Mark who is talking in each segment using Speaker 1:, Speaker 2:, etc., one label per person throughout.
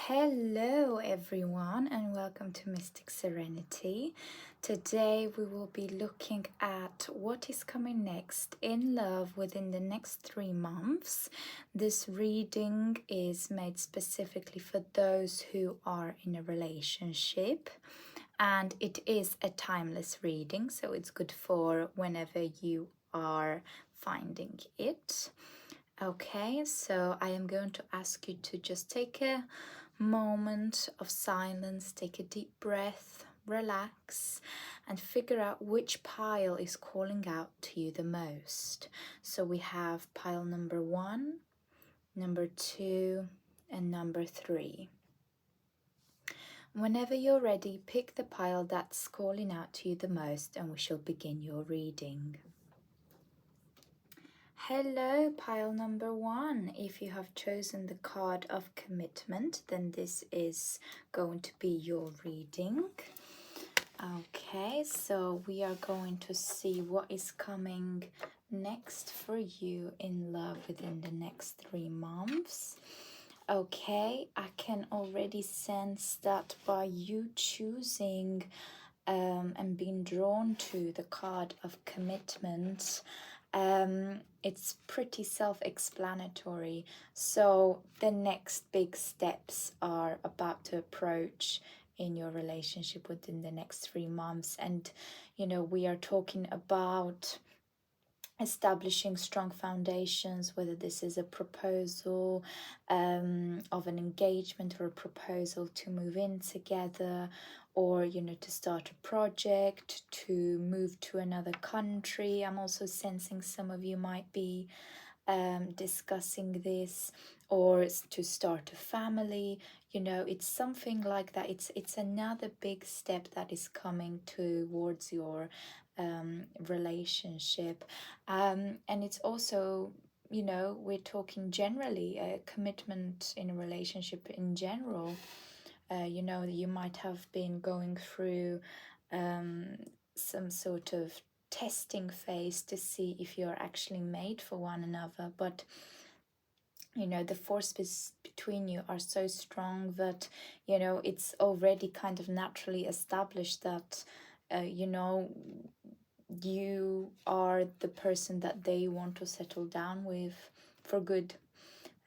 Speaker 1: Hello, everyone, and welcome to Mystic Serenity. Today, we will be looking at what is coming next in love within the next 3 months. This reading is made specifically for those who are in a relationship, and it is a timeless reading, so it's good for whenever you are finding it. Okay, so I am going to ask you to just take a moment of silence, take a deep breath, relax, and figure out which pile is calling out to you the most. So we have pile number 1, number 2, and number 3. Whenever you're ready, pick the pile that's calling out to you the most, and we shall begin your reading. Hello, pile number 1. If you have chosen the card of commitment, then this is going to be your reading. Okay, so we are going to see what is coming next for you in love within the next 3 months. Okay, I can already sense that by you choosing and being drawn to the card of commitment, it's pretty self-explanatory. So the next big steps are about to approach in your relationship within the next 3 months, and we are talking about establishing strong foundations, whether this is a proposal of an engagement or a proposal to move in together, or to start a project, to move to another country. I'm also sensing some of you might be discussing this, or to start a family. It's something like that. It's another big step that is coming towards your relationship, and it's also, we're talking generally a commitment in a relationship in general. You might have been going through some sort of testing phase to see if you're actually made for one another, but the force between you are so strong that it's already kind of naturally established that you are the person that they want to settle down with for good.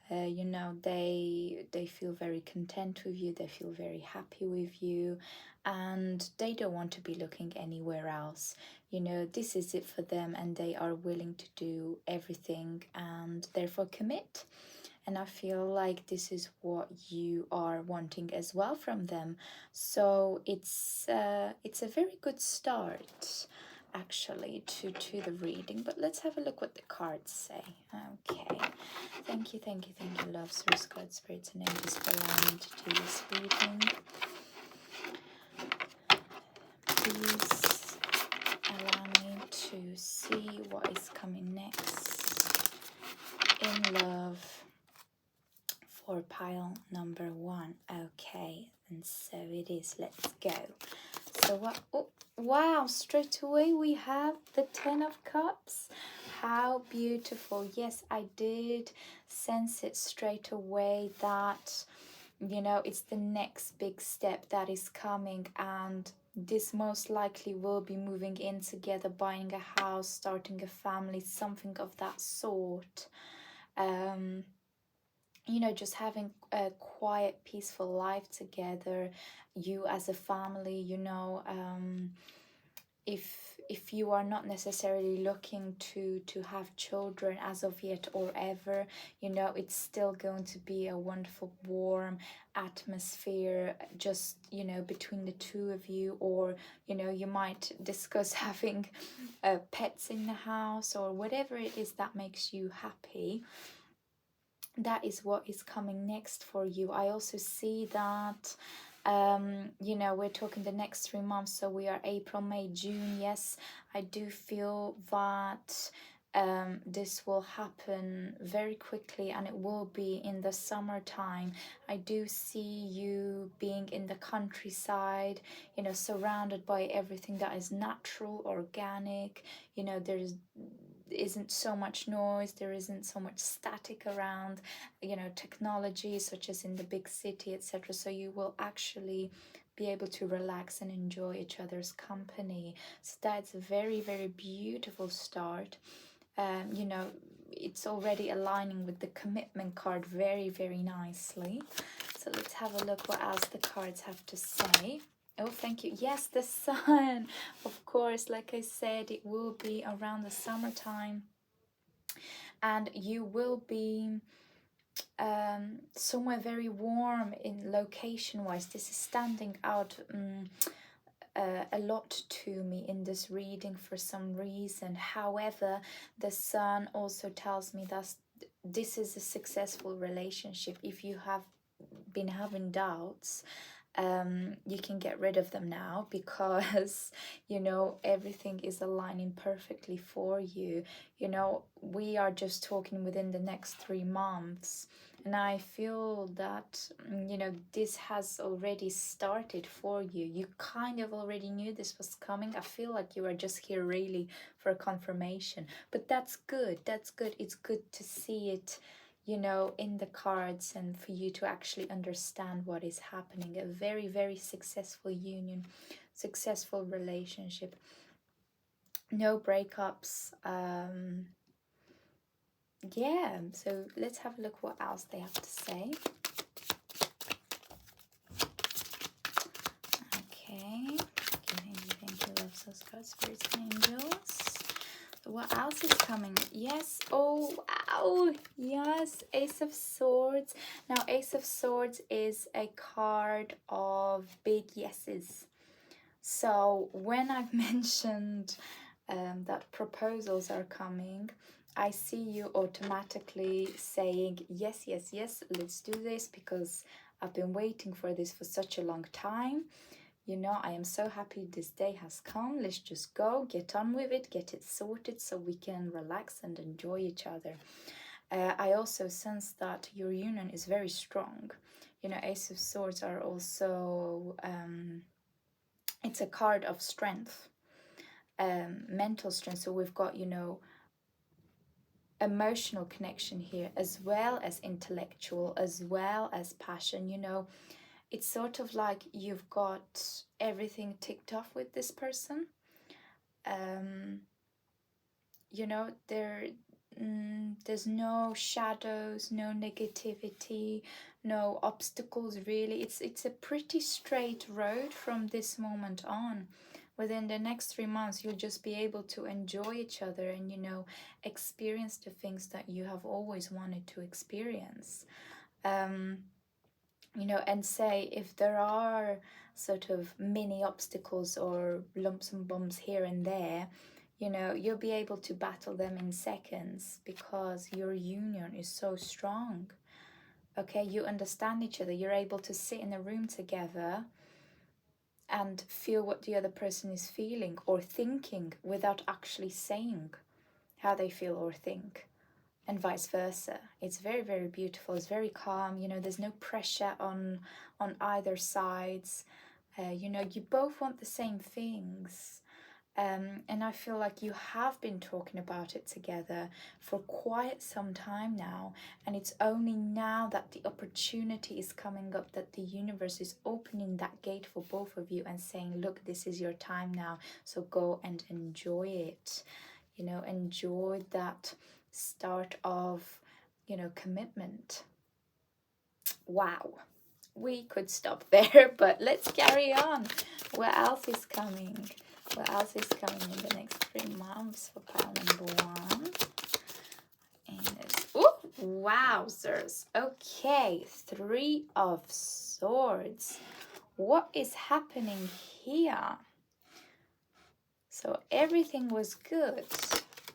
Speaker 1: They feel very content with you, they feel very happy with you, and they don't want to be looking anywhere else. This is it for them, and they are willing to do everything and therefore commit. And I feel like this is what you are wanting as well from them. So it's a very good start, actually, to the reading. But let's have a look what the cards say. Okay, thank you, love, source, God, spirits, and angels for allowing me to do this reading. Please allow me to see what is coming next in love for pile number 1. Okay, and so it is. Let's go. So what? Oh, wow, straight away we have the 10 of Cups. How beautiful. Yes, I did sense it straight away that it's the next big step that is coming, and this most likely will be moving in together, buying a house, starting a family, something of that sort. Just having a quiet, peaceful life together, you as a family. If you are not necessarily looking to have children as of yet or ever, it's still going to be a wonderful, warm atmosphere just between the two of you, or you might discuss having pets in the house, or whatever it is that makes you happy. That is what is coming next for you. I also see that we're talking the next 3 months, so we are April, May, June. Yes, I do feel that this will happen very quickly, and it will be in the summertime. I do see you being in the countryside, surrounded by everything that is natural, organic. There's isn't so much noise, there isn't so much static around, technology such as in the big city, etc. So you will actually be able to relax and enjoy each other's company. So that's a very, very beautiful start. It's already aligning with the commitment card very, very nicely. So let's have a look what else the cards have to say. Oh, thank you. Yes, the sun. Of course, like I said, it will be around the summertime. And you will be somewhere very warm in location-wise. This is standing out a lot to me in this reading for some reason. However, the sun also tells me that this is a successful relationship. If you have been having doubts, you can get rid of them now, because everything is aligning perfectly for you. We are just talking within the next 3 months, and I feel that this has already started for you. You kind of already knew this was coming. I feel like you are just here really for a confirmation, but that's good. It's good to see it in the cards, and for you to actually understand what is happening. A very, very successful union, successful relationship, no breakups. Yeah, so let's have a look what else they have to say. Okay, thank you, love, those cards, spirits and angels. What else is coming? Yes. Oh, wow. Yes. Ace of Swords. Now, Ace of Swords is a card of big yeses. So when I've mentioned that proposals are coming, I see you automatically saying, yes, yes, yes, let's do this, because I've been waiting for this for such a long time. I am so happy this day has come. Let's just go, get on with it, get it sorted so we can relax and enjoy each other. I also sense that your union is very strong. Ace of Swords are also, it's a card of strength, mental strength. So we've got, emotional connection here, as well as intellectual, as well as passion. It's sort of like you've got everything ticked off with this person. There's no shadows, no negativity, no obstacles really. It's a pretty straight road from this moment on. Within the next 3 months, you'll just be able to enjoy each other and experience the things that you have always wanted to experience. And say if there are sort of mini obstacles or lumps and bumps here and there, you'll be able to battle them in seconds, because your union is so strong. Okay, you understand each other. You're able to sit in a room together and feel what the other person is feeling or thinking without actually saying how they feel or think, and vice versa. It's very, very beautiful. It's very calm. There's no pressure on either sides. You both want the same things. And I feel like you have been talking about it together for quite some time now, and it's only now that the opportunity is coming up, that the universe is opening that gate for both of you and saying, look, this is your time now, so go and enjoy it. Enjoy that start of commitment. Wow, we could stop there, but let's carry on. What else is coming? What else is coming in the next 3 months for pile number 1? And oh, wowzers. Okay, 3 of Swords. What is happening here? So everything was good.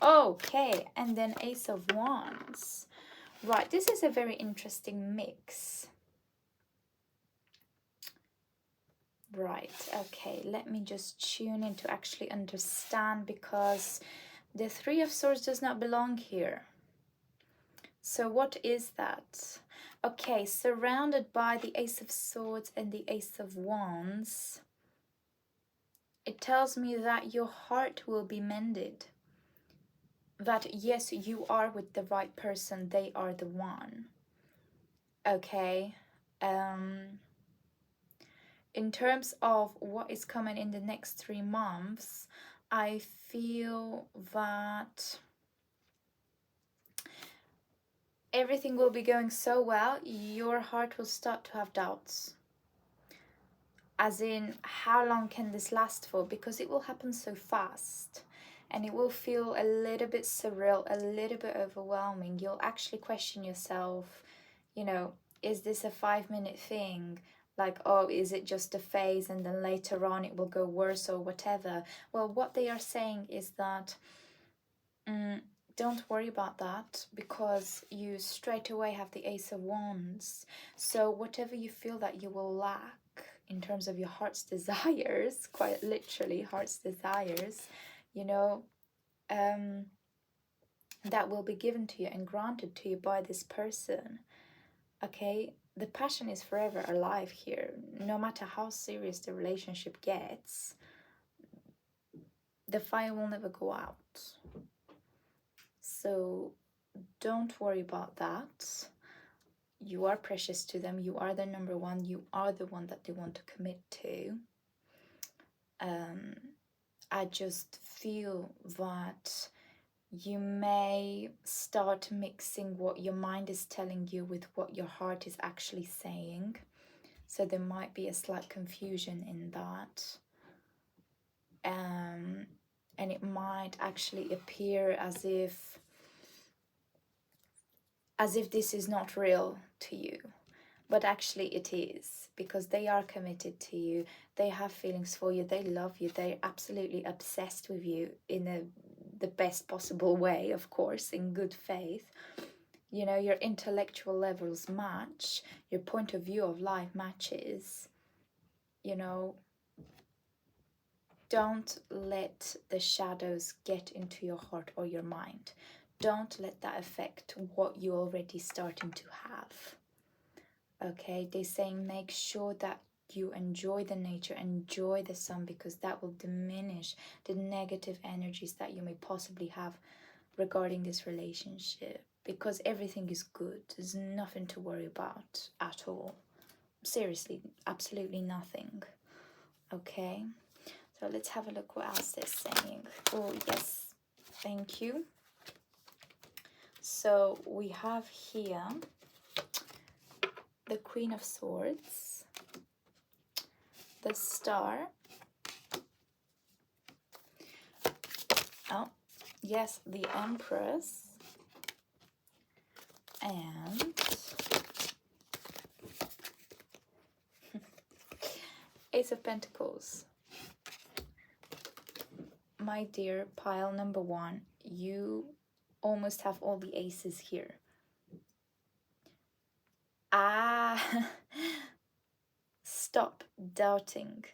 Speaker 1: Okay, and then Ace of Wands. Right, this is a very interesting mix. Right, okay, let me just tune in to actually understand, because the 3 of Swords does not belong here. So what is that? Okay, surrounded by the Ace of Swords and the Ace of Wands, it tells me that your heart will be mended. that yes, you are with the right person, they are the one. Okay. In terms of what is coming in the next 3 months, I feel that everything will be going so well, your heart will start to have doubts. As in, how long can this last for? Because it will happen so fast. And it will feel a little bit surreal, a little bit overwhelming. You'll actually question yourself, you know, is this a 5-minute thing? Like, oh, is it just a phase and then later on it will go worse or whatever? Well, what they are saying is that don't worry about that, because you straight away have the Ace of Wands. So whatever you feel that you will lack in terms of your heart's desires, quite literally heart's desires, you know, that will be given to you and granted to you by this person. Okay, the passion is forever alive here. No matter how serious the relationship gets, the fire will never go out. So don't worry about that. You are precious to them. You are their number one. You are the one that they want to commit to. I just feel that you may start mixing what your mind is telling you with what your heart is actually saying. So there might be a slight confusion in that. And it might actually appear as if this is not real to you. But actually it is, because they are committed to you. They have feelings for you. They love you. They're absolutely obsessed with you in the best possible way, of course, in good faith. You know, your intellectual levels match. Your point of view of life matches. You know, don't let the shadows get into your heart or your mind. Don't let that affect what you're already starting to have. Okay, they're saying make sure that you enjoy the nature, enjoy the sun, because that will diminish the negative energies that you may possibly have regarding this relationship, because everything is good. There's nothing to worry about at all. Seriously, absolutely nothing. Okay, so let's have a look what else they're saying. Oh yes, thank you. So we have here the Queen of Swords, the Star. Oh, yes, the Empress. And Ace of Pentacles. My dear pile number one, you almost have all the aces here. Stop doubting.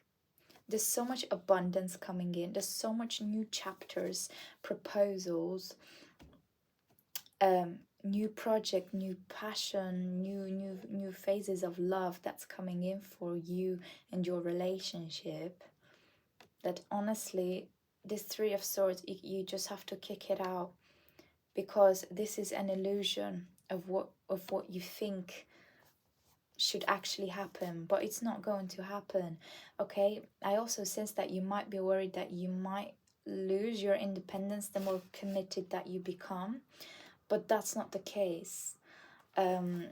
Speaker 1: There's so much abundance coming in. There's so much new chapters, proposals, new project, new passion, new phases of love that's coming in for you and your relationship. That honestly, this Three of Swords, you just have to kick it out, because this is an illusion of what you think should actually happen, but it's not going to happen. Okay, I also sense that you might be worried that you might lose your independence the more committed that you become, but that's not the case. You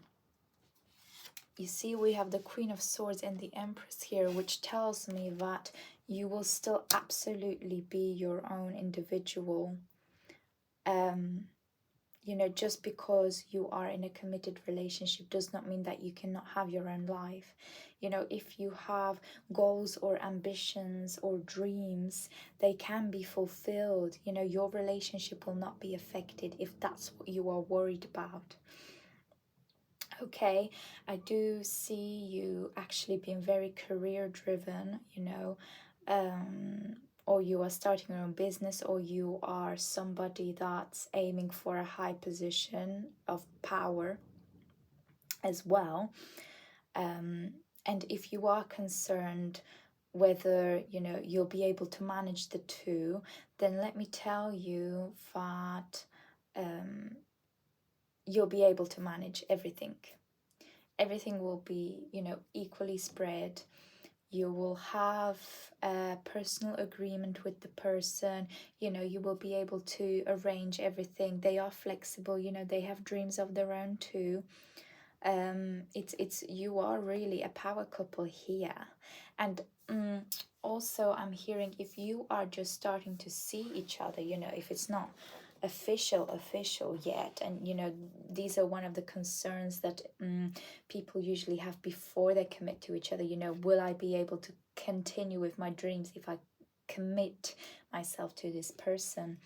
Speaker 1: see, we have the Queen of Swords and the Empress here, which tells me that you will still absolutely be your own individual. You know, just because you are in a committed relationship does not mean that you cannot have your own life. You know, if you have goals or ambitions or dreams, they can be fulfilled. You know, your relationship will not be affected if that's what you are worried about. Okay, I do see you actually being very career driven, you know, or you are starting your own business, or you are somebody that's aiming for a high position of power as well. And if you are concerned whether, you know, you'll be able to manage the two, then let me tell you that you'll be able to manage everything. Everything will be, you know, equally spread. You will have a personal agreement with the person. You know, you will be able to arrange everything. They are flexible, you know, they have dreams of their own too. It's you are really a power couple here. And also I'm hearing, if you are just starting to see each other, you know, if it's not official yet, and you know, these are one of the concerns that people usually have before they commit to each other. You know, will I be able to continue with my dreams if I commit myself to this person?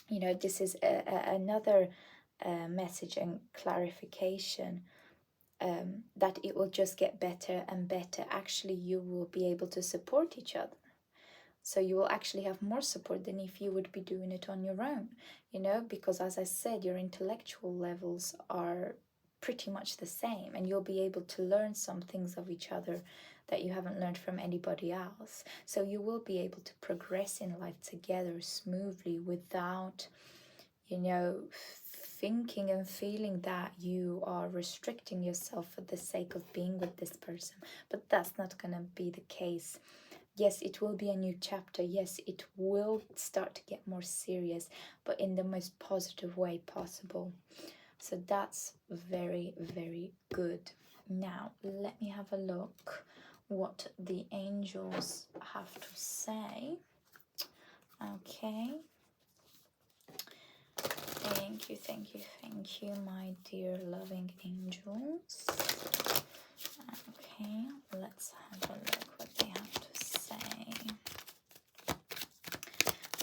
Speaker 1: You know, this is another message and clarification, that it will just get better and better. Actually, you will be able to support each other. So you will actually have more support than if you would be doing it on your own, you know, because as I said, your intellectual levels are pretty much the same, and you'll be able to learn some things of each other that you haven't learned from anybody else. So you will be able to progress in life together smoothly without, you know, thinking and feeling that you are restricting yourself for the sake of being with this person. But that's not going to be the case. Yes, it will be a new chapter. Yes, it will start to get more serious, but in the most positive way possible. So that's very, very good. Now, let me have a look what the angels have to say. Okay. Thank you, my dear loving angels. Okay, let's have a look what they have to say.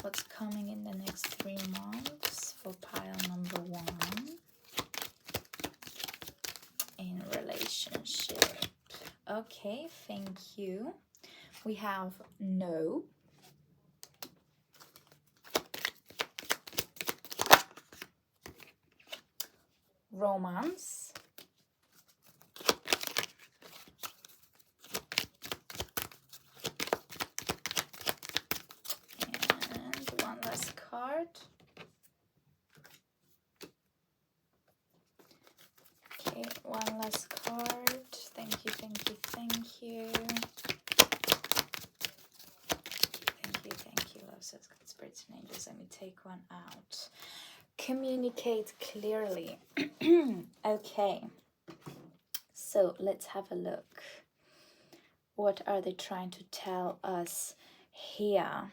Speaker 1: What's coming in the next 3 months for pile number 1 in relationship? Okay, thank you. We have no, romance, and one last card. Okay, one last card. Thank you. Thank you, love, souls, God, spirits, and angels. Let me take one out. Communicate clearly. Okay, so let's have a look. What are they trying to tell us here?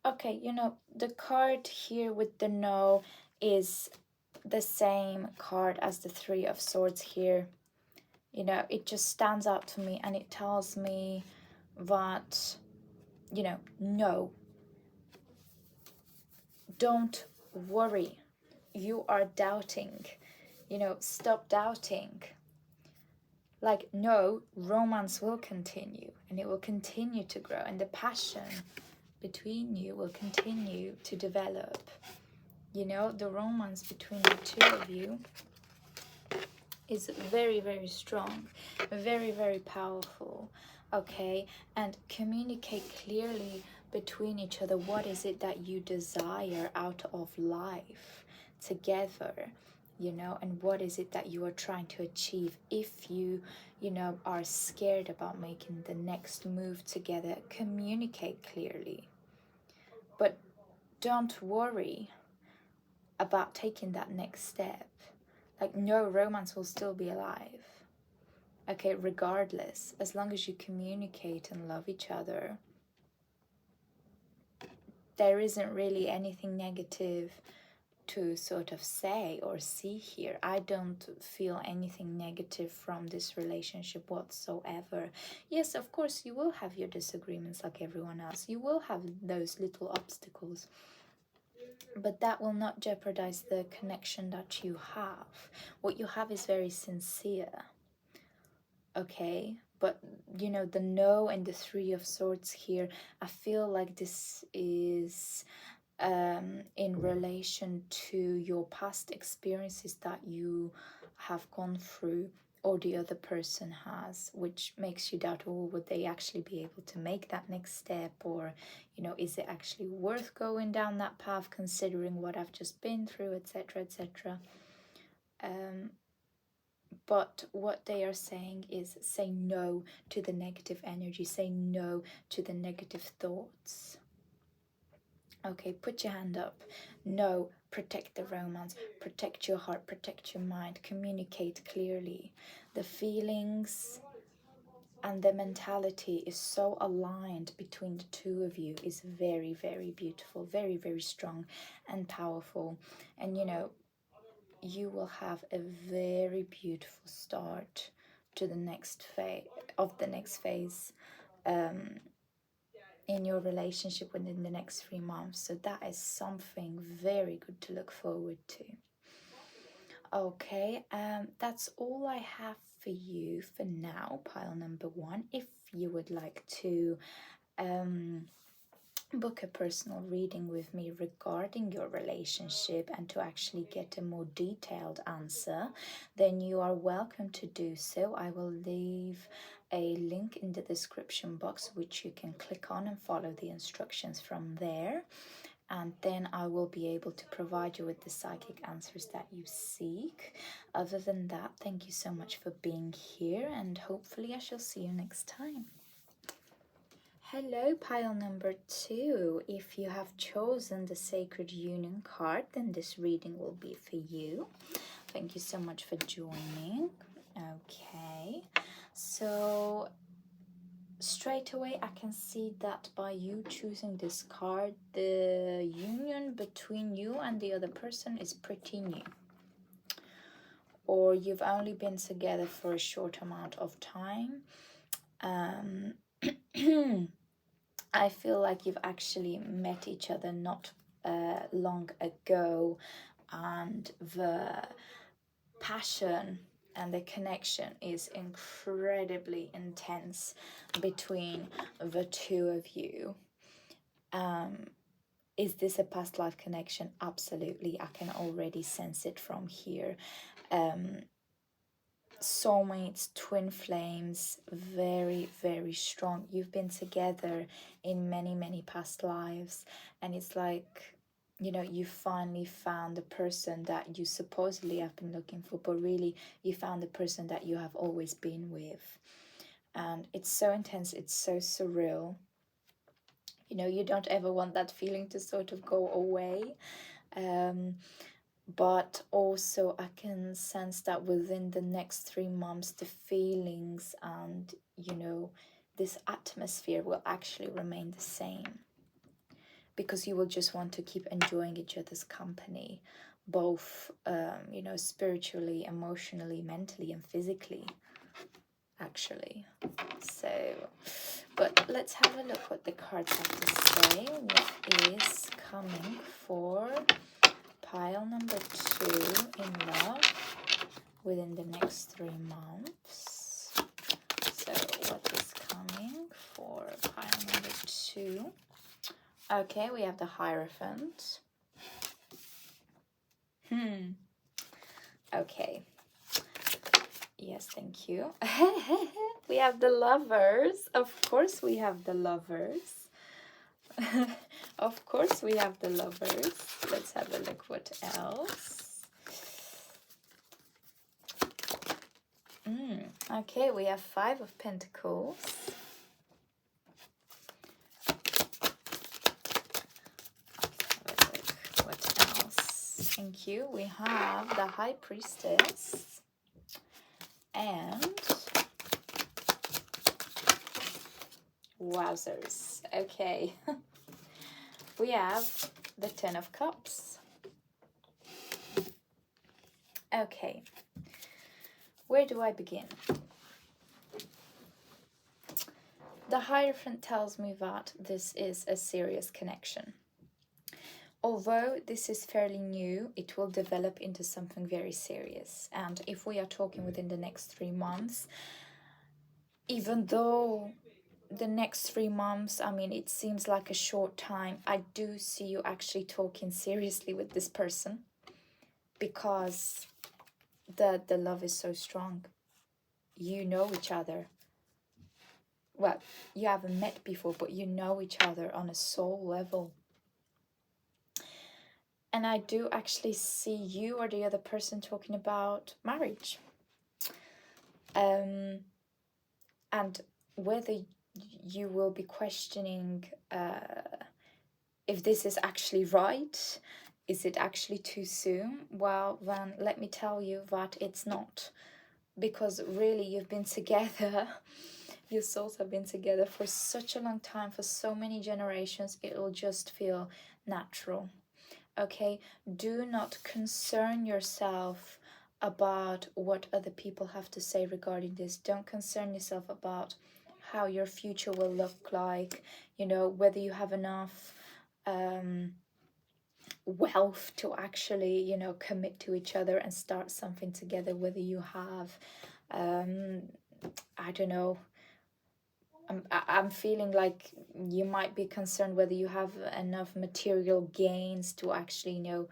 Speaker 1: Okay, you know, the card here with the no is the same card as the 3 of Swords here. You know, it just stands out to me, and it tells me that, you know, no, don't worry. You are doubting. You know, stop doubting. Like, no, romance will continue, and it will continue to grow, and the passion between you will continue to develop. You know, the romance between the 2 of you is very, very strong, very, very powerful. Okay, and communicate clearly between each other. What is it that you desire out of life together? You know, and what is it that you are trying to achieve? If you, you know, are scared about making the next move together, communicate clearly. But don't worry about taking that next step. Like, no, romance will still be alive. Okay, regardless, as long as you communicate and love each other, there isn't really anything negative to sort of say or see here. I don't feel anything negative from this relationship whatsoever. Yes, of course, you will have your disagreements like everyone else. You will have those little obstacles, but that will not jeopardize the connection that you have. What you have is very sincere. Okay, but you know, the no and the 3 of Swords here, I feel like this is in relation to your past experiences that you have gone through, or the other person has, which makes you doubt, oh, would they actually be able to make that next step, or is it actually worth going down that path considering what I've just been through, etc., etc. But what they are saying is, say no to the negative energy, say no to the negative thoughts. Okay, put your hand up. No, protect the romance, protect your heart, protect your mind, communicate clearly. The feelings and the mentality is so aligned between the two of you, is very, very beautiful, very, very strong and powerful. And you will have a very beautiful start to the next phase in your relationship within the next 3 months. So that is something very good to look forward to. Okay, that's all I have for you for now, pile number 1. If you would like to book a personal reading with me regarding your relationship and to actually get a more detailed answer, then you are welcome to do so. I will leave a link in the description box which you can click on and follow the instructions from there, and then I will be able to provide you with the psychic answers that you seek. Other than that, thank you so much for being here, and hopefully I shall see you next time. Hello, pile number 2. If you have chosen the Sacred Union card, then this reading will be for you. Thank you so much for joining. Okay, so straight away I can see that by you choosing this card, the union between you and the other person is pretty new, or you've only been together for a short amount of time. I feel like you've actually met each other not long ago, and the passion and the connection is incredibly intense between the two of you. Is this a past life connection? Absolutely. I can already sense it from here. Soulmates, twin flames, very, very strong. You've been together in many, many past lives, and it's like, you finally found the person that you supposedly have been looking for, but really you found the person that you have always been with. And it's so intense, it's so surreal. You don't ever want that feeling to sort of go away. But also I can sense that within the next 3 months, the feelings and, this atmosphere will actually remain the same. Because you will just want to keep enjoying each other's company, both, spiritually, emotionally, mentally, and physically, actually. So, but let's have a look what the cards have to say. What is coming for pile number 2 in love within the next 3 months? So what is coming for pile number 2? Okay, we have the Hierophant. Okay. Yes, thank you. We have the Lovers. Of course we have the Lovers. Of course we have the Lovers. Let's have a look what else. Okay, we have 5 of Pentacles. What else? Thank you. We have the High Priestess and wowzers. Okay. We have the 10 of Cups. Okay. Where do I begin? The Hierophant tells me that this is a serious connection. Although this is fairly new, it will develop into something very serious. And if we are talking within the next 3 months, even though the next 3 months, I mean, it seems like a short time, I do see you actually talking seriously with this person, because the love is so strong. You know each other. Well, you haven't met before, but you know each other on a soul level. And I do actually see you or the other person talking about marriage. And whether you will be questioning if this is actually right, is it actually too soon? Well, then let me tell you that it's not. Because really, you've been together, your souls have been together for such a long time, for so many generations, it'll just feel natural. Okay, do not concern yourself about what other people have to say regarding this. Don't concern yourself about how your future will look like, you know, whether you have enough wealth to actually, you know, commit to each other and start something together, whether you have I don't know, I'm feeling like you might be concerned whether you have enough material gains to actually, you know,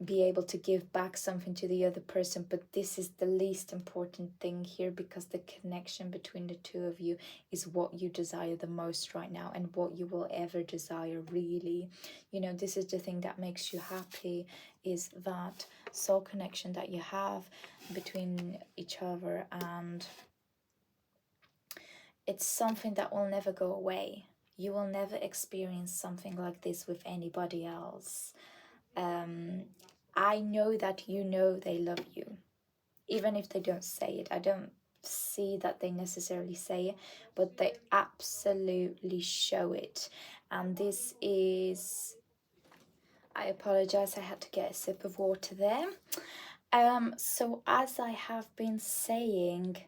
Speaker 1: be able to give back something to the other person. But this is the least important thing here, because the connection between the two of you is what you desire the most right now, and what you will ever desire, really. You know, this is the thing that makes you happy, is that soul connection that you have between each other, and it's something that will never go away. You will never experience something like this with anybody else. I know that you know they love you, even if they don't say it. I don't see that they necessarily say it, but they absolutely show it. And this is, I apologize, I had to get a sip of water there. So as I have been saying,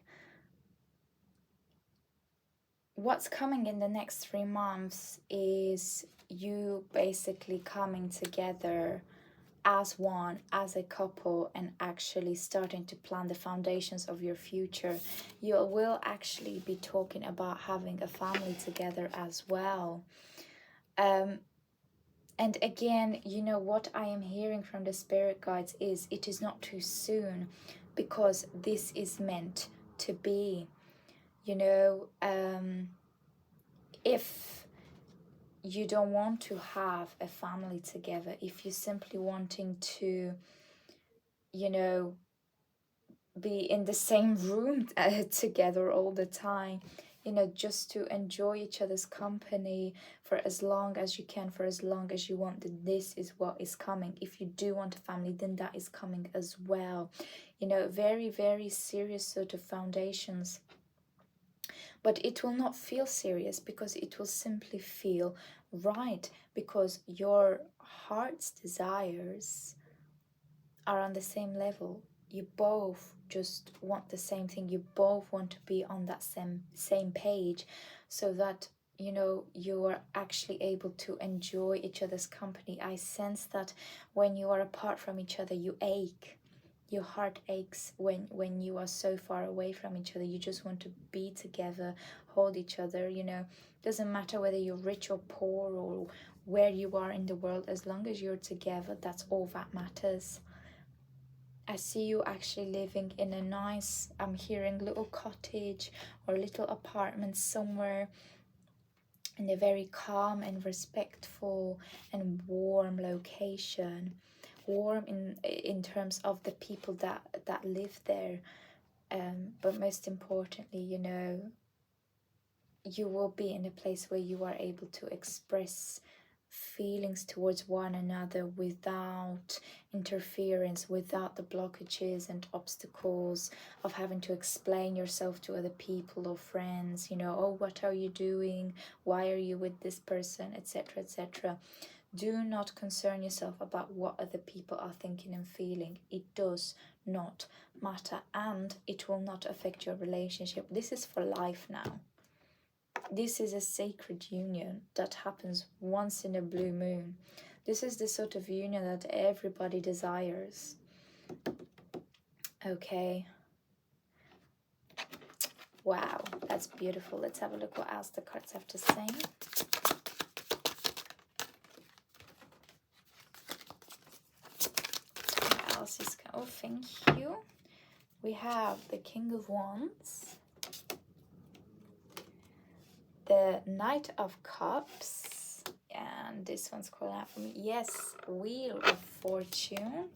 Speaker 1: what's coming in the next 3 months is you basically coming together as one, as a couple, and actually starting to plan the foundations of your future. You will actually be talking about having a family together as well. And again, you know, what I am hearing from the spirit guides is it is not too soon, because this is meant to be. You know, if you don't want to have a family together, if you're simply wanting to, you know, be in the same room together all the time, you know, just to enjoy each other's company for as long as you can, for as long as you want, then this is what is coming. If you do want a family, then that is coming as well. You know, very, very serious sort of foundations. But it will not feel serious, because it will simply feel right, because your heart's desires are on the same level. You both just want the same thing. You both want to be on that same page, so that, you know, you are actually able to enjoy each other's company. I sense that when you are apart from each other, you ache. Your heart aches when you are so far away from each other. You just want to be together, hold each other, you know. Doesn't matter whether you're rich or poor or where you are in the world, as long as you're together, that's all that matters. I see you actually living in a nice, I'm hearing, little cottage or little apartment somewhere in a very calm and respectful and warm location. Warm in terms of the people that live there, but most importantly, you know, you will be in a place where you are able to express feelings towards one another without interference, without the blockages and obstacles of having to explain yourself to other people or friends, you know, oh, what are you doing, why are you with this person, etc., etc. Do not concern yourself about what other people are thinking and feeling. It does not matter, and it will not affect your relationship. This is for life now. This is a sacred union that happens once in a blue moon. This is the sort of union that everybody desires. Okay. Wow, that's beautiful. Let's have a look what else the cards have to say. What else is... Oh, thank you. we have the King of Wands, the Knight of Cups, and this one's calling out for me. Yes, Wheel of Fortune,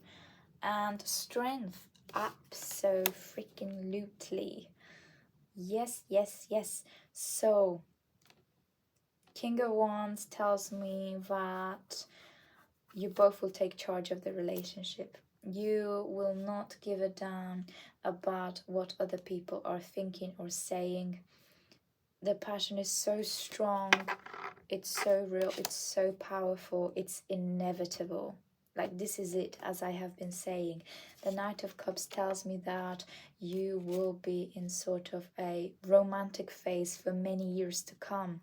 Speaker 1: and Strength. Abso-freaking-lutely. Yes, yes, yes. So, King of Wands tells me that you both will take charge of the relationship. You will not give a damn about what other people are thinking or saying. The passion is so strong, it's so real, it's so powerful, it's inevitable. Like, this is it, as I have been saying. The Knight of Cups tells me that you will be in sort of a romantic phase for many years to come.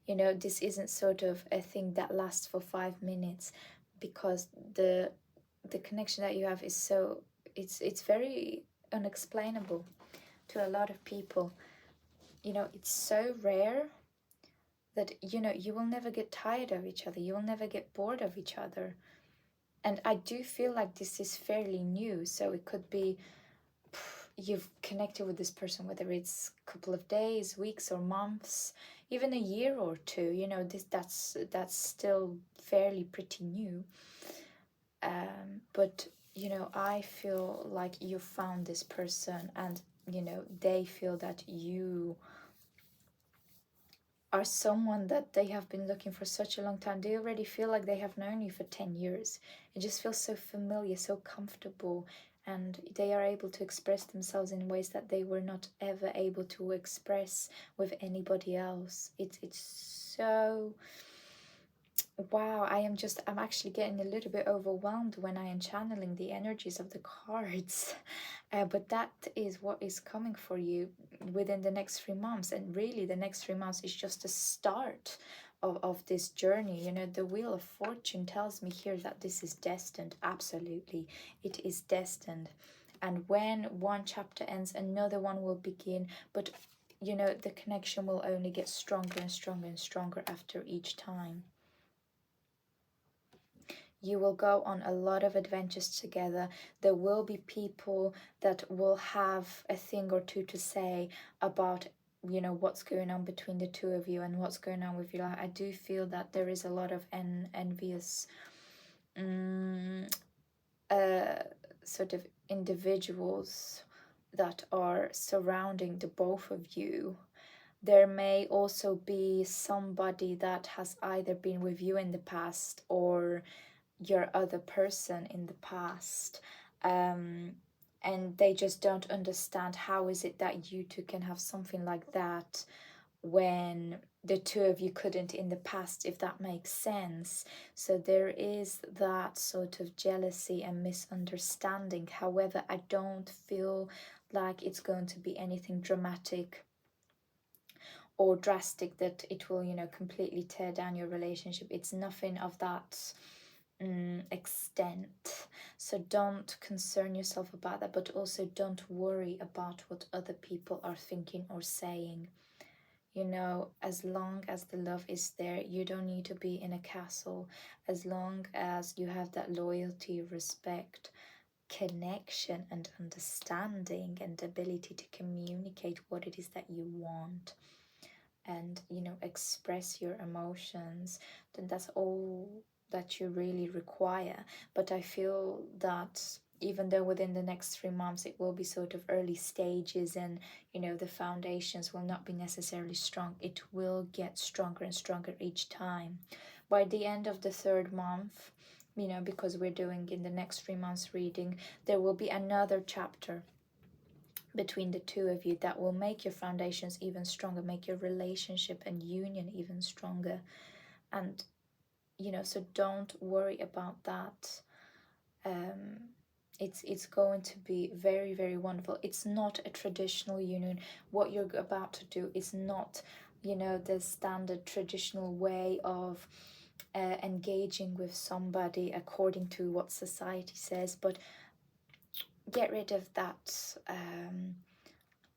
Speaker 1: You know, this isn't sort of a thing that lasts for 5 minutes, because the connection that you have is so, it's very unexplainable to a lot of people. You know, it's so rare that, you know, you will never get tired of each other, you will never get bored of each other. And I do feel like this is fairly new, so it could be you've connected with this person, whether it's a couple of days, weeks, or months, even a year or two. You know, that's still fairly pretty new. But you know, I feel like you found this person, and you know, they feel that you are someone that they have been looking for such a long time. They already feel like they have known you for 10 years. It just feels so familiar, so comfortable, and they are able to express themselves in ways that they were not ever able to express with anybody else. It's so, wow. I'm actually getting a little bit overwhelmed when I am channeling the energies of the cards. But that is what is coming for you within the next 3 months. And really, the next 3 months is just the start of this journey. You know, the Wheel of Fortune tells me here that this is destined. Absolutely, it is destined. And when one chapter ends, another one will begin. But, you know, the connection will only get stronger and stronger and stronger after each time. You will go on a lot of adventures together. There will be people that will have a thing or two to say about, you know, what's going on between the two of you and what's going on with you. I do feel that there is a lot of envious sort of individuals that are surrounding the both of you. There may also be somebody that has either been with you in the past or your other person in the past, and they just don't understand how is it that you two can have something like that when the two of you couldn't in the past, if that makes sense. So there is that sort of jealousy and misunderstanding. However, I don't feel like it's going to be anything dramatic or drastic that it will, you know, completely tear down your relationship. It's nothing of that extent. So don't concern yourself about that, but also don't worry about what other people are thinking or saying. You know, as long as the love is there, you don't need to be in a castle. As long as you have that loyalty, respect, connection, and understanding, and ability to communicate what it is that you want, and, you know, express your emotions, then that's all that you really require. But I feel that even though within the next 3 months it will be sort of early stages, and, you know, the foundations will not be necessarily strong, it will get stronger and stronger each time. By the end of the 3rd month, you know, because we're doing in the next 3 months reading, there will be another chapter between the two of you that will make your foundations even stronger, make your relationship and union even stronger. And, you know, so don't worry about that. It's going to be very, very wonderful. It's not a traditional union. What you're about to do is not, you know, the standard traditional way of engaging with somebody according to what society says, but get rid of that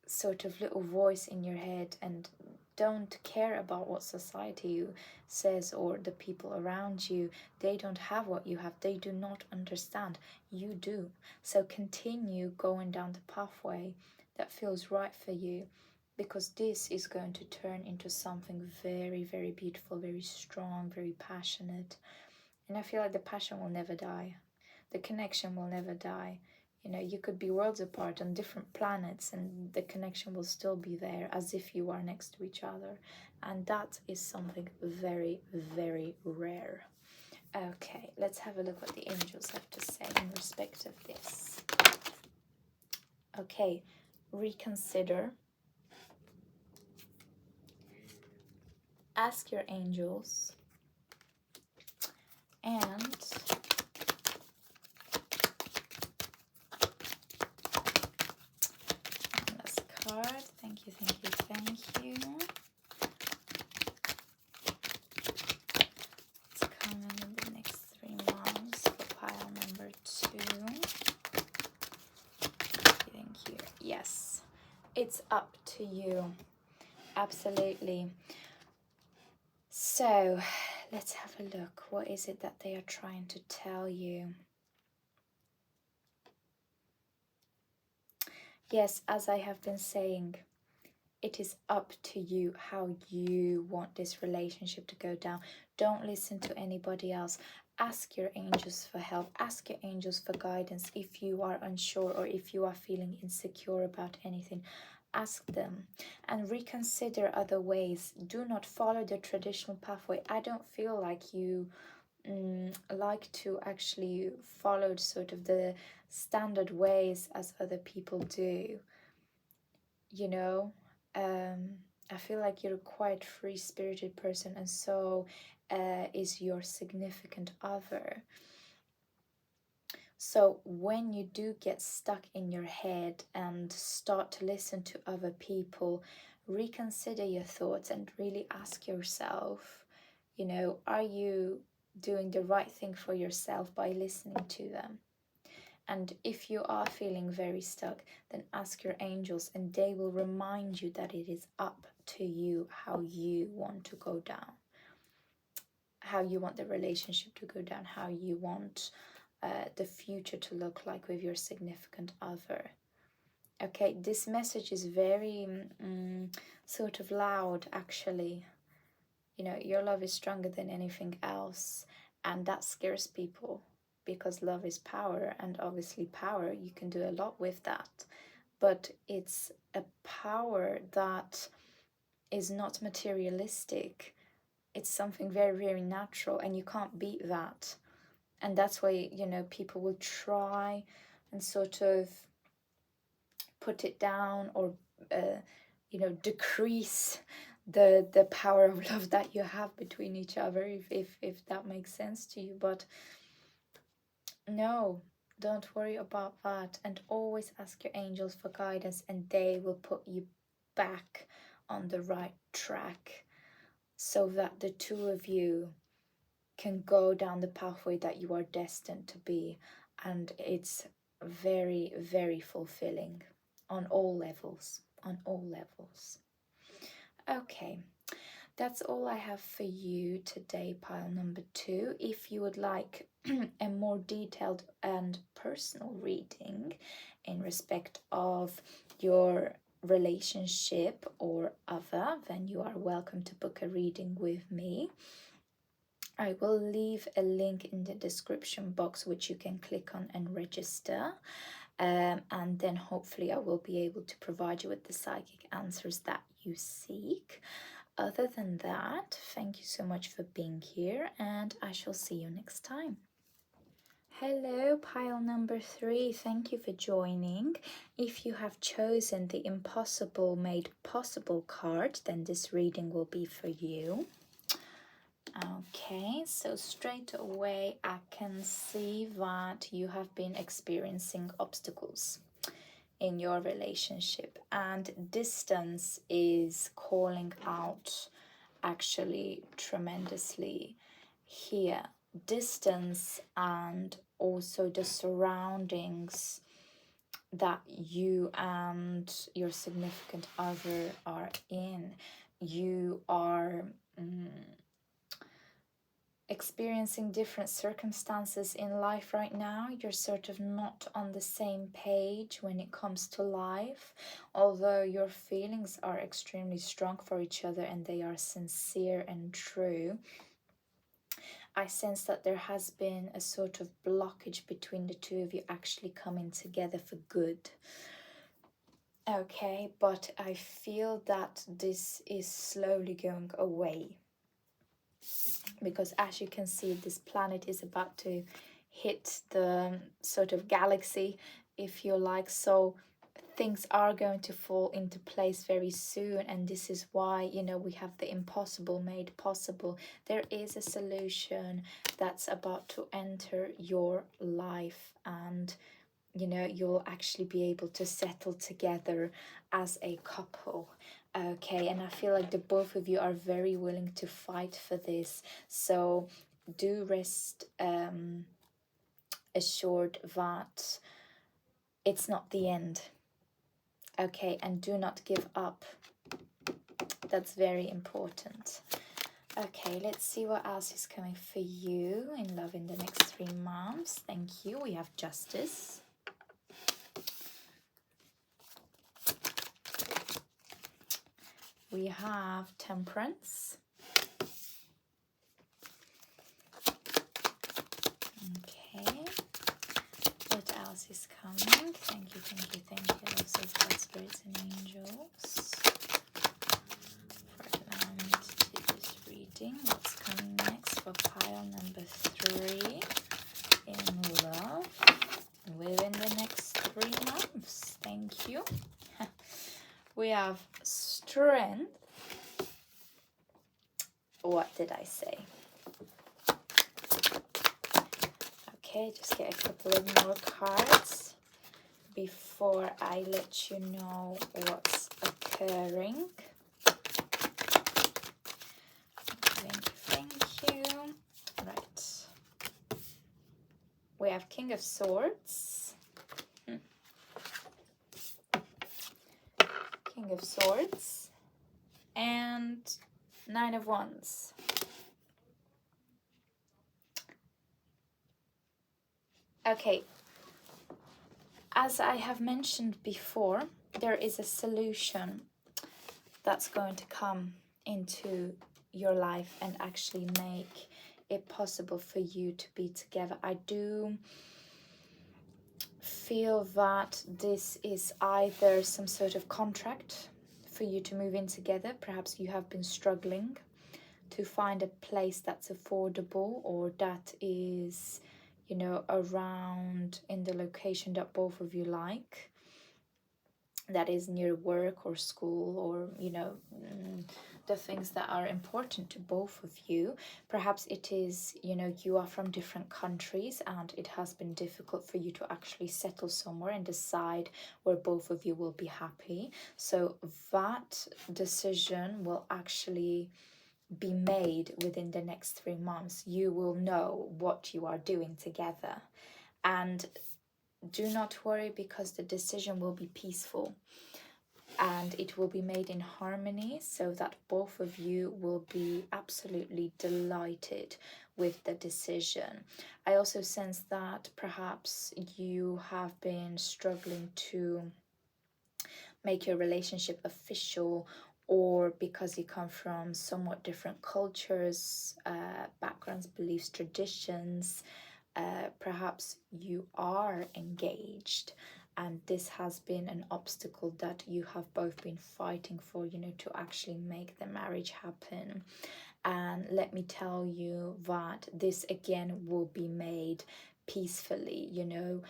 Speaker 1: sort of little voice in your head and Don't care about what society says or the people around you. They don't have what you have. They do not understand. You do. So continue going down the pathway that feels right for you, because this is going to turn into something very, very beautiful, very strong, very passionate. And I feel like the passion will never die. The connection will never die. You know, you could be worlds apart on different planets and the connection will still be there as if you are next to each other. And that is something very, very rare. Okay, let's have a look what the angels have to say in respect of this. Okay, reconsider. Ask your angels. And last card. Thank you, thank you, thank you. What's coming in the next 3 months for pile number 2? Thank you. Yes, it's up to you. Absolutely. So let's have a look. What is it that they are trying to tell you? Yes, as I have been saying, it is up to you how you want this relationship to go down. Don't listen to anybody else. Ask your angels for help. Ask your angels for guidance if you are unsure or if you are feeling insecure about anything. Ask them and reconsider other ways. Do not follow the traditional pathway. I don't feel like you like to actually follow sort of the standard ways as other people do. You know, I feel like you're a quite free-spirited person, and so is your significant other. So when you do get stuck in your head and start to listen to other people, reconsider your thoughts and really ask yourself, you know, are you doing the right thing for yourself by listening to them? And if you are feeling very stuck, then ask your angels and they will remind you that it is up to you how you want to go down, how you want the relationship to go down, how you want the future to look like with your significant other. Okay, this message is very sort of loud, actually. You know, your love is stronger than anything else, and that scares people because love is power, and obviously power, you can do a lot with that, but it's a power that is not materialistic. It's something very, very natural, and you can't beat that. And that's why, you know, people will try and sort of put it down or you know, decrease the power of love that you have between each other, if that makes sense to you. But no, don't worry about that, and always ask your angels for guidance and they will put you back on the right track so that the two of you can go down the pathway that you are destined to be. And it's very, very fulfilling on all levels, on all levels. Okay, that's all I have for you today, pile number 2. If you would like a more detailed and personal reading in respect of your relationship or other, then you are welcome to book a reading with me. I will leave a link in the description box which you can click on and register. And then hopefully I will be able to provide you with the psychic answers that you seek. Other than that, thank you so much for being here, and I shall see you next time. Hello, pile number 3. Thank you for joining. If you have chosen the Impossible Made Possible card, then this reading will be for you. Okay, so straight away I can see that you have been experiencing obstacles in your relationship, and distance is calling out actually tremendously here. Distance and also the surroundings that you and your significant other are in. you are experiencing different circumstances in life right now. You're sort of not on the same page when it comes to life, although your feelings are extremely strong for each other and they are sincere and true. I sense that there has been a sort of blockage between the two of you actually coming together for good. Okay, but I feel that this is slowly going away, because as you can see, this planet is about to hit the sort of galaxy, if you like, so things are going to fall into place very soon, and this is why, you know, we have the impossible made possible. There is a solution that's about to enter your life, and you know, you'll actually be able to settle together as a couple. Okay, and I feel like the both of you are very willing to fight for this, so do rest assured that it's not the end. Okay, and do not give up. That's very important. Okay, let's see what else is coming for you in love in the next 3 months. Thank you. We have justice. We have temperance. Okay. What else is coming? Thank you, thank you, thank you. Also, God, spirits and angels. For allowing me to do this reading. What's coming next for pile number 3 in love within the next 3 months? Thank you. We have strength. What did I say? Okay, just get a couple of more cards before I let you know what's occurring. Thank you. Right. We have King of Swords. King of Swords. And 9 of Wands. Okay. As I have mentioned before, there is a solution that's going to come into your life and actually make it possible for you to be together. I do feel that this is either some sort of contract for you to move in together. Perhaps you have been struggling to find a place that's affordable or that is, you know, around in the location that both of you like, that is near work or school, or you know, the things that are important to both of you. Perhaps it is, you know, you are from different countries and it has been difficult for you to actually settle somewhere and decide where both of you will be happy. So that decision will actually be made within the next 3 months. You will know what you are doing together, and do not worry, because the decision will be peaceful and it will be made in harmony, so that both of you will be absolutely delighted with the decision. I also sense that perhaps you have been struggling to make your relationship official, or because you come from somewhat different cultures, backgrounds, beliefs, traditions. Perhaps you are engaged, and this has been an obstacle that you have both been fighting for, you know, to actually make the marriage happen. And let me tell you that this again will be made peacefully, you know.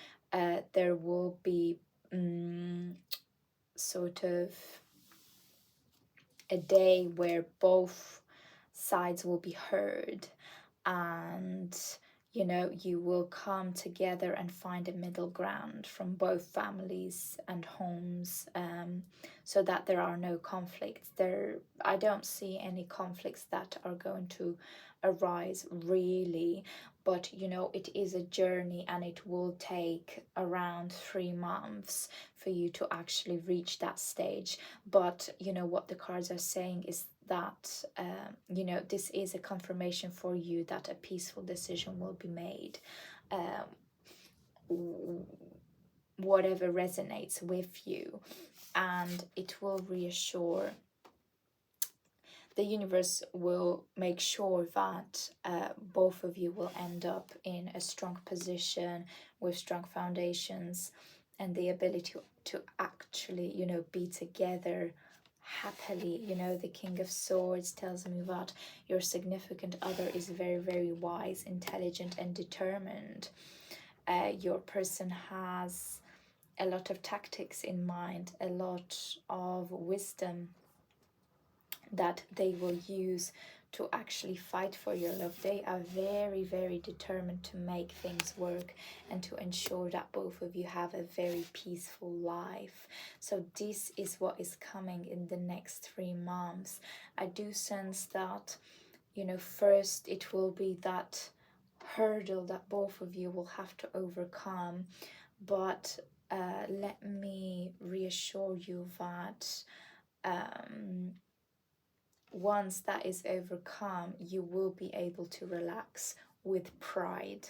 Speaker 1: There will be sort of a day where both sides will be heard, and you know, you will come together and find a middle ground from both families and homes, so that there are no conflicts. I don't see any conflicts that are going to arise really, but you know, it is a journey, and it will take around 3 months for you to actually reach that stage. But you know what the cards are saying is that you know, this is a confirmation for you that a peaceful decision will be made. Whatever resonates with you, and it will reassure, the universe will make sure that both of you will end up in a strong position with strong foundations and the ability to actually, you know, be together happily. You know, the King of Swords tells me that your significant other is very, very wise, intelligent, and determined. Your person has a lot of tactics in mind, a lot of wisdom that they will use to actually fight for your love. They are very, very determined to make things work and to ensure that both of you have a very peaceful life. So this is what is coming in the next 3 months. I do sense that, you know, first it will be that hurdle that both of you will have to overcome, but let me reassure you that once that is overcome, you will be able to relax with pride,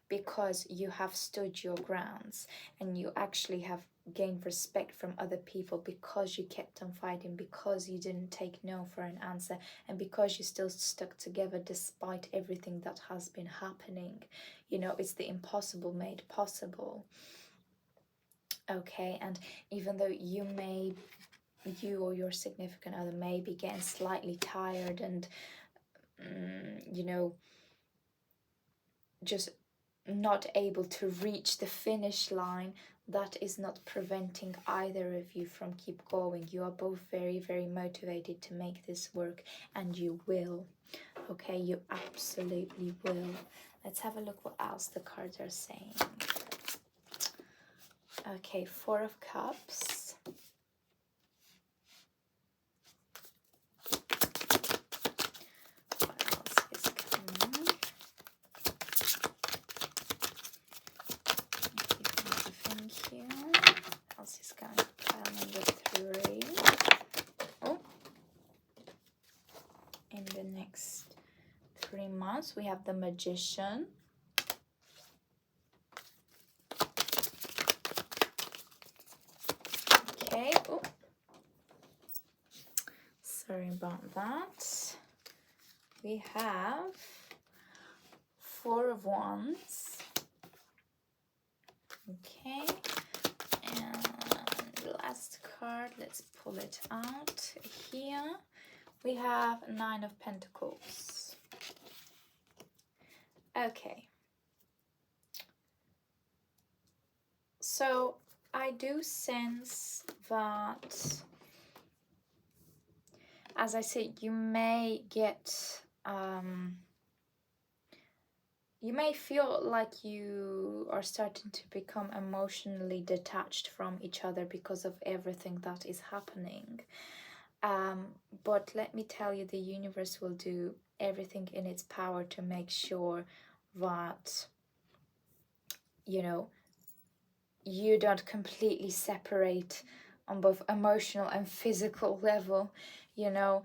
Speaker 1: because you have stood your grounds and you actually have gained respect from other people, because you kept on fighting, because you didn't take no for an answer, and because you still stuck together despite everything that has been happening. You know, it's the impossible made possible. Okay, and even though you or your significant other may be getting slightly tired and you know, just not able to reach the finish line, that is not preventing either of you from keep going. You are both very, very motivated to make this work, and you will. Okay, you absolutely will. Let's have a look what else the cards are saying. Okay, 4 of Cups. What else is coming? Thank you. What else is coming? Pile number 3. Oh, in the next 3 months, we have the Magician. Okay. Oh, sorry about that. We have 4 of Wands. Okay. And the last card, let's pull it out here. We have 9 of Pentacles. Okay. So I do sense that, as I said, you may get, you may feel like you are starting to become emotionally detached from each other because of everything that is happening. But let me tell you, the universe will do everything in its power to make sure that, you know, you don't completely separate on both emotional and physical level. You know,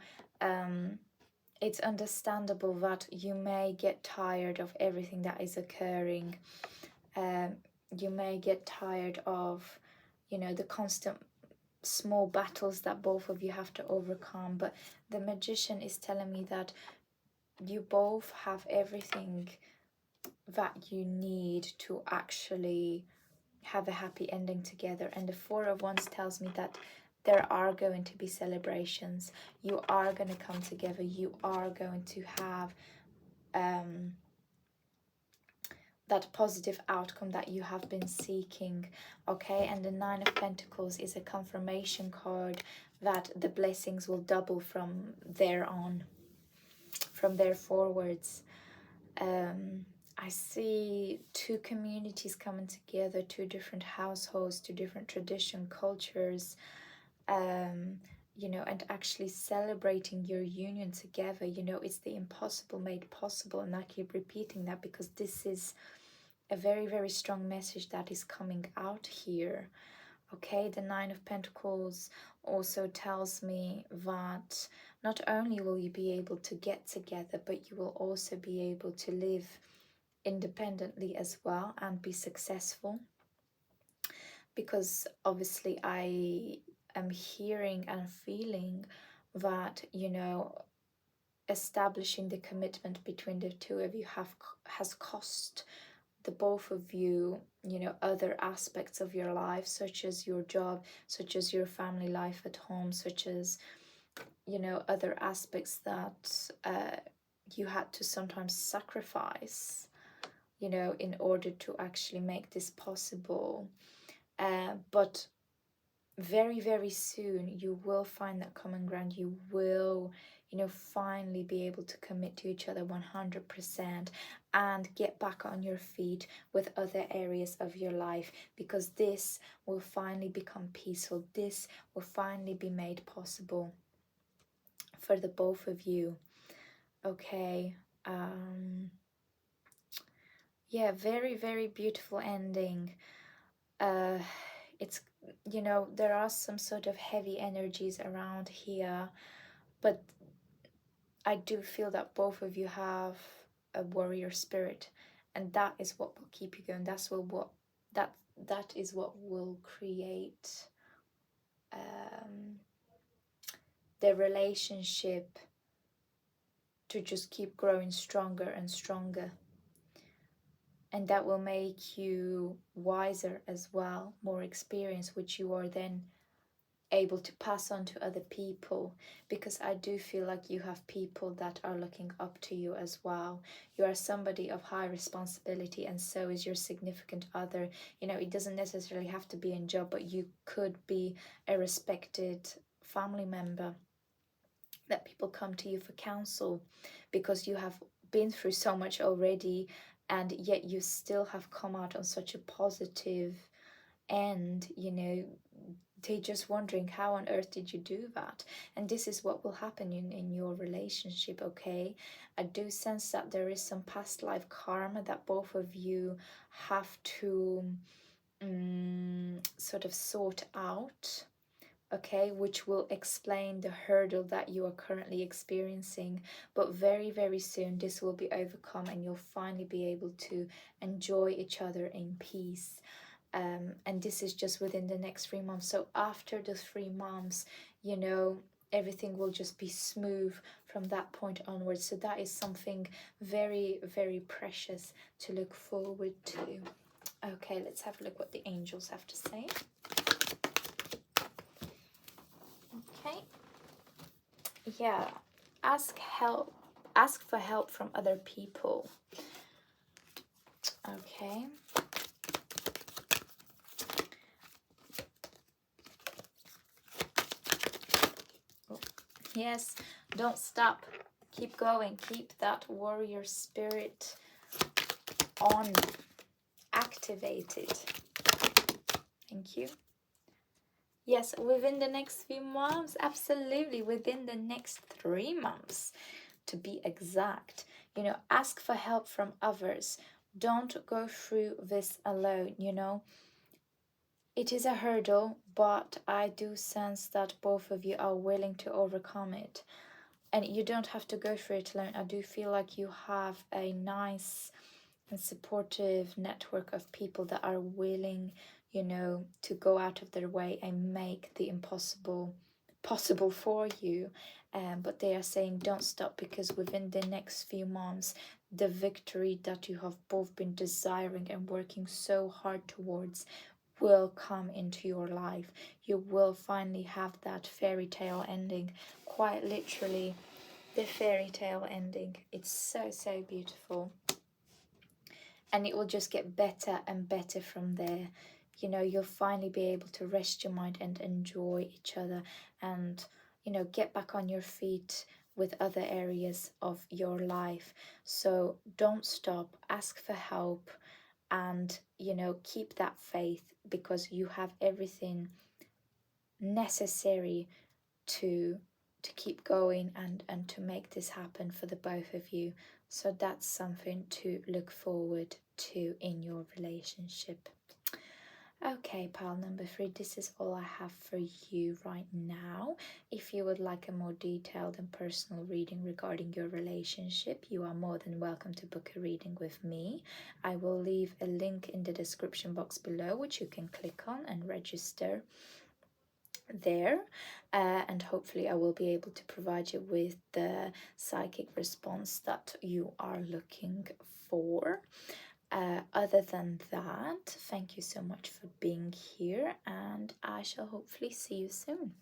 Speaker 1: it's understandable that you may get tired of everything that is occurring. You may get tired of, you know, the constant small battles that both of you have to overcome. But the Magician is telling me that you both have everything that you need to actually have a happy ending together. And the 4 of Wands tells me that there are going to be celebrations. You are going to come together. You are going to have that positive outcome that you have been seeking. Okay, and the 9 of Pentacles is a confirmation card that the blessings will double from there on, from there forwards. I see 2 communities coming together, 2 different households, 2 different tradition cultures. you know, and actually celebrating your union together. You know, it's the impossible made possible, and I keep repeating that because this is a very, very strong message that is coming out here. Okay, the Nine of Pentacles also tells me that not only will you be able to get together, but you will also be able to live independently as well and be successful. Because obviously I am hearing and feeling that, you know, establishing the commitment between the two of you has cost the both of you, you know, other aspects of your life, such as your job, such as your family life at home, such as, you know, other aspects that you had to sometimes sacrifice, you know, in order to actually make this possible. But very, very soon you will find that common ground. You will, you know, finally be able to commit to each other 100% and get back on your feet with other areas of your life, because this will finally become peaceful. This will finally be made possible for the both of you. Okay. Yeah, very, very beautiful ending. It's, you know, there are some sort of heavy energies around here, but I do feel that both of you have a warrior spirit, and that is what will keep you going. That is what will create the relationship to just keep growing stronger and stronger. And that will make you wiser as well, more experienced, which you are then able to pass on to other people, because I do feel like you have people that are looking up to you as well. You are somebody of high responsibility, and so is your significant other. You know, it doesn't necessarily have to be in job, but you could be a respected family member that people come to you for counsel because you have been through so much already, and yet you still have come out on such a positive end. You know, they're just wondering, how on earth did you do that? And this is what will happen in your relationship. Okay, I do sense that there is some past life karma that both of you have to sort of sort out. Okay, which will explain the hurdle that you are currently experiencing, but very, very soon this will be overcome and you'll finally be able to enjoy each other in peace. And this is just within the next 3 months. So after the 3 months, you know, everything will just be smooth from that point onwards. So that is something very, very precious to look forward to. Okay, let's have a look what the angels have to say. Okay. Yeah, ask for help from other people. Okay. Yes, don't stop. Keep going. Keep that warrior spirit on, activated. Thank you. Yes, within the next few months, absolutely, within the next 3 months, to be exact. You know, ask for help from others. Don't go through this alone, you know. It is a hurdle, but I do sense that both of you are willing to overcome it. And you don't have to go through it alone. I do feel like you have a nice and supportive network of people that are willing, you know, to go out of their way and make the impossible possible for you. But they are saying don't stop, because within the next few months, the victory that you have both been desiring and working so hard towards will come into your life. You will finally have that fairy tale ending, quite literally the fairy tale ending. It's so, so beautiful. And it will just get better and better from there. You know, you'll finally be able to rest your mind and enjoy each other and, you know, get back on your feet with other areas of your life. So don't stop, ask for help, and, you know, keep that faith, because you have everything necessary to keep going and to make this happen for the both of you. So that's something to look forward to in your relationship. Okay, pile number 3, this is all I have for you right now. If you would like a more detailed and personal reading regarding your relationship, you are more than welcome to book a reading with me. I will leave a link in the description box below, which you can click on and register there, and hopefully I will be able to provide you with the psychic response that you are looking for. Other than that, thank you so much for being here, and I shall hopefully see you soon.